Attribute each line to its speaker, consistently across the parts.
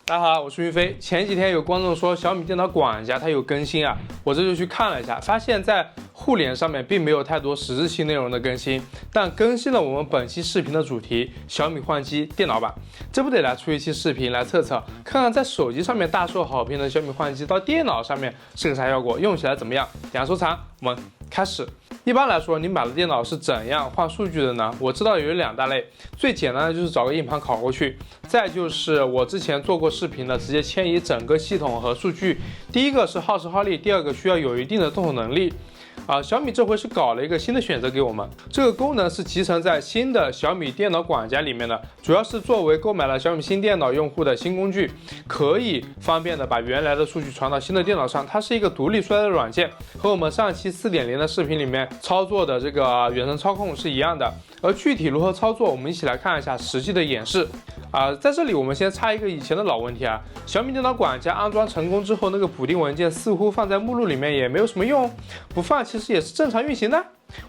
Speaker 1: 大家好，我是云飞。前几天有观众说小米电脑管家它有更新啊，我这就去看了一下，发现在互联上面并没有太多实质性内容的更新，但更新了我们本期视频的主题小米换机电脑版。这不得来出一期视频来测测，看看在手机上面大受好评的小米换机到电脑上面是个啥效果，用起来怎么样？点收藏，我们开始。一般来说，你买的电脑是怎样换数据的呢？我知道有两大类，最简单的就是找个硬盘拷过去，再就是我之前做过视频的直接迁移整个系统和数据。第一个是耗时耗力，第二个需要有一定的动手能力。小米这回是搞了一个新的选择给我们，这个功能是集成在新的小米电脑管家里面的，主要是作为购买了小米新电脑用户的新工具，可以方便的把原来的数据传到新的电脑上。它是一个独立出来的软件，和我们上期 4.0 的视频里面操作的这个远程操控是一样的。而具体如何操作，我们一起来看一下实际的演示。在这里我们先插一个以前的老问题啊，小米电脑管家安装成功之后，那个补丁文件似乎放在目录里面也没有什么用，不放其实也是正常运行的。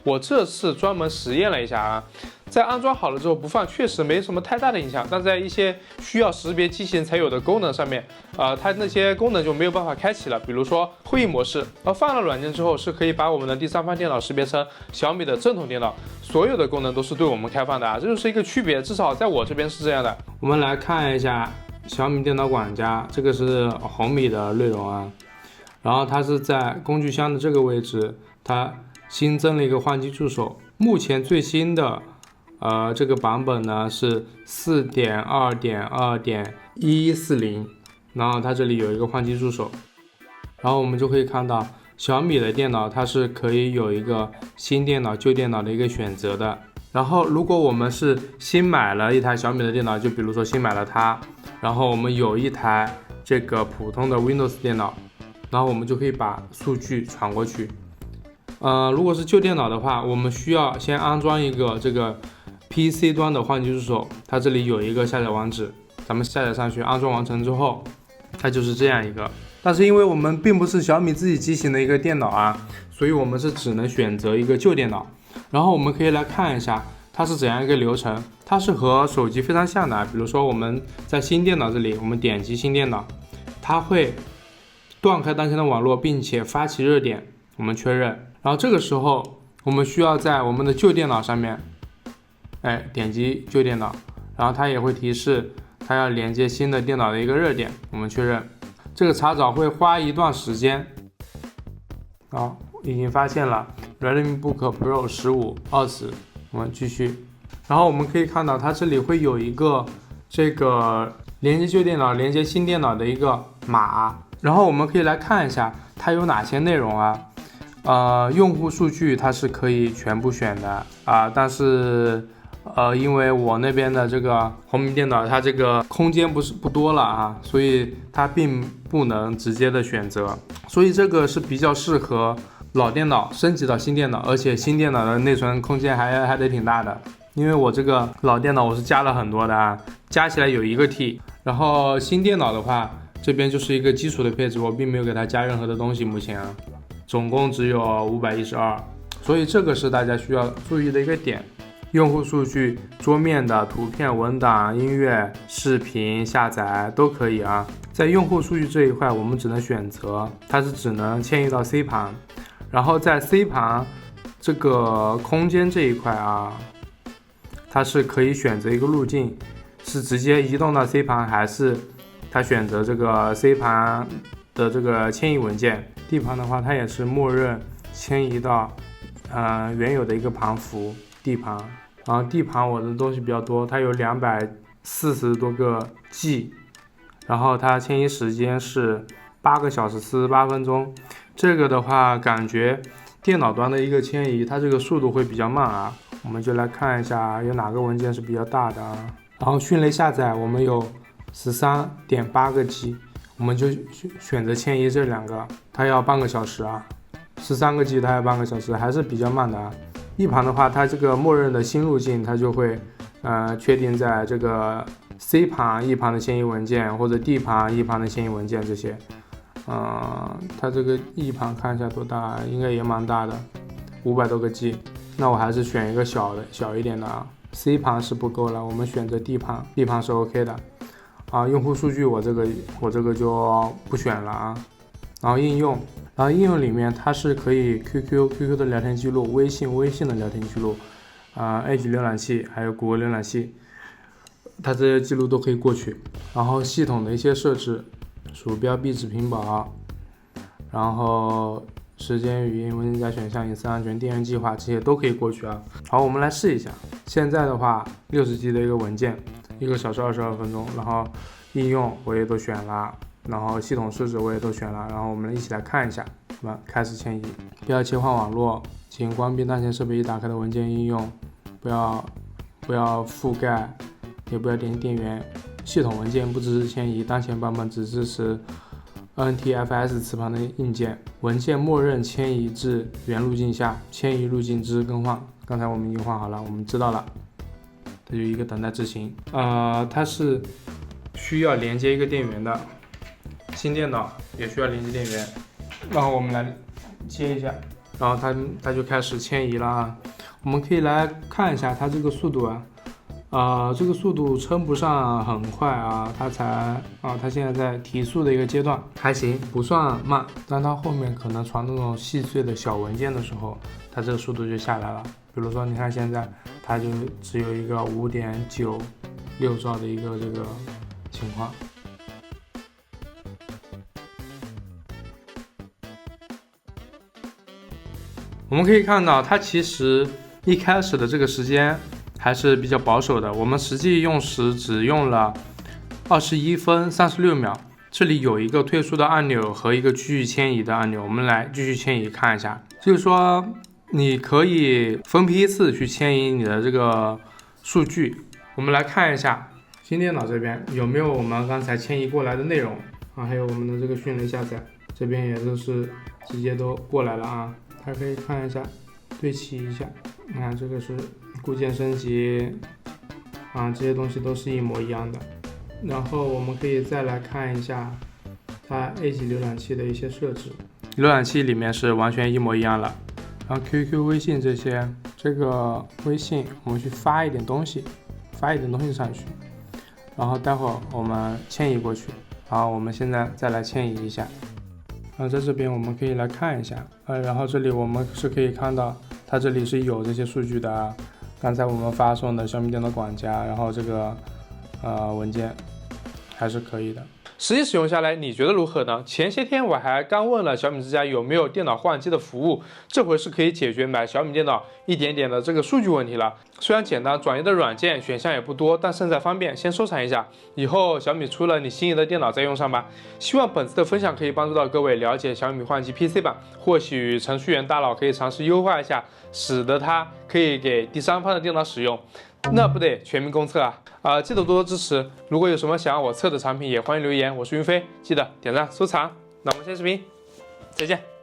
Speaker 1: 我这次专门实验了一下啊，在安装好了之后不放确实没什么太大的影响，但在一些需要识别机型才有的功能上面，它那些功能就没有办法开启了，比如说会议模式。而放了软件之后是可以把我们的第三方电脑识别成小米的正统电脑，所有的功能都是对我们开放的啊，这就是一个区别，至少在我这边是这样的。我们来看一下小米电脑管家，这个是红米的内容啊，然后它是在工具箱的这个位置，它新增了一个换机助手。目前最新的这个版本呢是 4.2.2.1140， 然后它这里有一个换机助手，然后我们就可以看到小米的电脑它是可以有一个新电脑旧电脑的一个选择的。然后如果我们是新买了一台小米的电脑，就比如说新买了它，然后我们有一台这个普通的 Windows 电脑，然后我们就可以把数据传过去。如果是旧电脑的话，我们需要先安装一个这个 PC 端的换机助手，它这里有一个下载网址，咱们下载上去，安装完成之后，它就是这样一个。但是因为我们并不是小米自己机型的一个电脑啊，所以我们是只能选择一个旧电脑。然后我们可以来看一下它是怎样一个流程，它是和手机非常像的。比如说我们在新电脑这里，我们点击新电脑，它会断开当前的网络，并且发起热点，我们确认。然后这个时候我们需要在我们的旧电脑上面点击旧电脑，然后它也会提示它要连接新的电脑的一个热点，我们确认。这个查找会花一段时间。好，已经发现了 Redmi Book Pro 15 20，我们继续。然后我们可以看到它这里会有一个这个连接旧电脑连接新电脑的一个码，然后我们可以来看一下它有哪些内容啊。用户数据它是可以全部选的但是因为我那边的这个红米电脑它这个空间不多了所以它并不能直接的选择，所以这个是比较适合老电脑升级到新电脑，而且新电脑的内存空间还得挺大的。因为我这个老电脑我是加了很多的加起来有1个 T， 然后新电脑的话这边就是一个基础的配置，我并没有给它加任何的东西，目前总共只有512，所以这个是大家需要注意的一个点。用户数据桌面的图片、文档、音乐、视频下载都可以在用户数据这一块我们只能选择它是只能迁移到 C 盘，然后在 C 盘这个空间这一块它是可以选择一个路径，是直接移动到 C 盘，还是它选择这个 C 盘的这个迁移文件。D 盘的话它也是默认迁移到原有的一个盘符 D 盘。然后 D 盘我的东西比较多，它有240多个 G， 然后它迁移时间是8个小时48分钟。这个的话感觉电脑端的一个迁移它这个速度会比较慢我们就来看一下有哪个文件是比较大的然后迅雷下载我们有 13.8个 G， 我们就选择迁移这2个，它要半个小时13个 G 它要半个小时，还是比较慢的E 盘的话它这个默认的新路径它就会确定在这个 C 盘 E 盘的迁移文件，或者 D 盘 E 盘的迁移文件这些它这个 E 盘看一下多大，应该也蛮大的，500多个 G， 那我还是选一个小一点的C 盘是不够了，我们选择 D 盘 ，D 盘是 OK 的。用户数据我这个就不选了啊。然后应用里面它是可以 QQ 的聊天记录、微信的聊天记录，Edge 浏览器还有谷歌浏览器，它这些记录都可以过去。然后系统的一些设置，鼠标、壁纸、屏保，然后时间、语音、文件夹选项、隐私安全、电源计划，这些都可以过去啊。好，我们来试一下。现在的话，60G 的一个文件，1个小时22分钟，然后应用我也都选了。然后系统设置我也都选了，然后我们一起来看一下。开始迁移，不要切换网络，请关闭当前设备已打开的文件应用，不要覆盖，也不要点击电源。系统文件不支持迁移，当前版本只支持 NTFS 磁盘的硬件。文件默认迁移至原路径下，迁移路径之更换。刚才我们已经换好了，我们知道了，它就一个等待执行。它是需要连接一个电源的。新电脑也需要连接电源，然后我们来接一下，然后它就开始迁移了啊。我们可以来看一下它这个速度这个速度称不上很快啊，它现在在提速的一个阶段，还行，不算慢。但它后面可能传那种细碎的小文件的时候，它这个速度就下来了。比如说你看现在它就只有一个5.96兆的一个这个情况。我们可以看到，它其实一开始的这个时间还是比较保守的，我们实际用时只用了21分36秒。这里有一个退出的按钮和一个继续迁移的按钮，我们来继续迁移看一下。就是说，你可以分批次去迁移你的这个数据。我们来看一下新电脑这边有没有我们刚才迁移过来的内容还有我们的这个迅雷下载，这边也都是直接都过来了啊。还可以看一下，对齐一下，你看这个是固件升级这些东西都是一模一样的。然后我们可以再来看一下它 Edge 浏览器的一些设置，浏览器里面是完全一模一样的。然后 QQ、微信这个微信我们去发一点东西上去，然后待会儿我们迁移过去。好，我们现在再来迁移一下。在这边我们可以来看一下，然后这里我们是可以看到它这里是有这些数据的刚才我们发送的小米电脑管家，然后这个文件还是可以的。实际使用下来你觉得如何呢？前些天我还刚问了小米之家有没有电脑换机的服务，这回是可以解决买小米电脑一点点的这个数据问题了。虽然简单，转移的软件选项也不多，但胜在方便，先收藏一下，以后小米出了你心仪的电脑再用上吧。希望本次的分享可以帮助到各位了解小米换机 PC 版，或许程序员大佬可以尝试优化一下，使得它可以给第三方的电脑使用，那不得全民公测记得多多支持。如果有什么想要我测的产品，也欢迎留言。我是云飞，记得点赞收藏。那我们下期视频再见。